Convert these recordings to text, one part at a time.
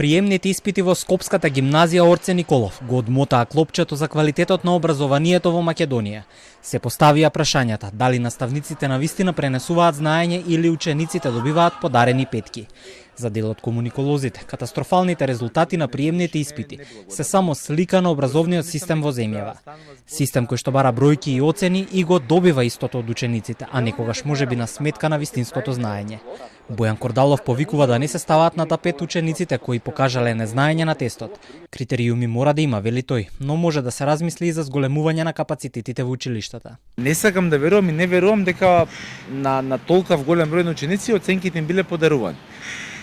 Приемните испити во Скопската гимназија Орце Николов го одмотаа клопчето за квалитетот на образованието во Македонија. Се поставија прашањата дали наставниците навистина пренесуваат знаење или учениците добиваат подарени петки. За дел од комуниколозите, катастрофалните резултати на приемните испити се само слика на образовниот систем во земјава. Систем кој што бара бројки и оцени и го добива истото од учениците, а некогаш можеби на сметка на вистинското знаење. Бојан Кордалов повикува да не се ставаат на тапет учениците кои покажале незнаење на тестот. Критериуми мора да има, вели тој, но може да се размисли и за зголемување на капацитетите во училиштата. Не сакам да верувам и не верувам дека на толков голем број на ученици оценките им биле подарувани.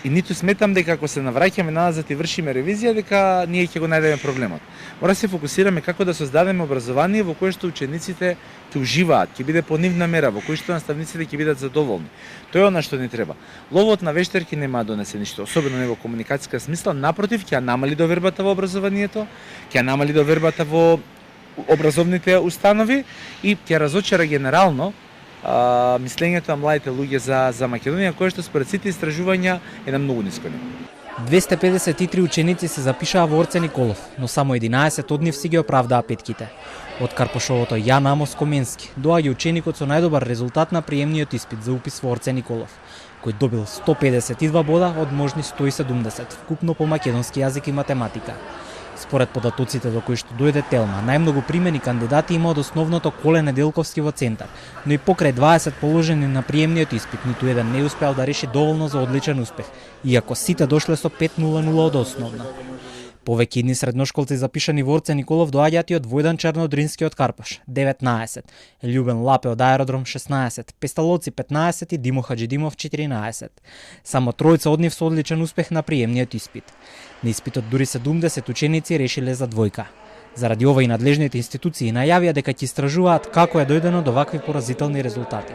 И ниту сметам дека ако се навраќаме назад и вршиме ревизија, дека ние ќе го најдеме проблемот. Мора да се фокусираме како да создадеме образование во кое што учениците ќе уживаат, ќе биде по нивна мера, во кое што наставниците ќе бидат задоволни. Тоа е она што ни треба. Ловот на вештарки нема да донесе ништо, особено не во комуникацијска смисла, напротив ќе намали довербата во образованието, ќе намали довербата во образовните установи и ќе разочара генерално мислењето на младите луѓе за Македонија, кое што според сите истражувања е на многу ниско ниво. 253 ученици се запишаа во Орце Николов, но само 11 од нив си ги оправдаа петките. Од Карпошовото Јан Амос Коменски доаѓа ученикот со најдобар резултат на приемниот испит за упис во Орце Николов, кој добил 152 бода од можни 170, вкупно по македонски јазик и математика. Според податоците до кои што дојде Телма, најмногу примени кандидати има од основното Коле Неделковски во Центар, но и покрај 20 положени на приемниот испит, ниту еден не успеал да реши доволно за одличен успех, иако сите дошле со 5.00 од основна. Повеќе идни средношколци запишани во Орце Николов доаѓаат и од Војдан Чернодрински од Карпаш 19, Љубен Лапе од Аеродром 16, Песталоци 15 и Димо Хаџидимов 14. Само тројца од нив со одличен успех на приемниот испит. На испитот дури 70 ученици решиле за двојка. Заради ова и надлежните институции најавија дека ќе истражуваат како е дојдено до вакви поразителни резултати.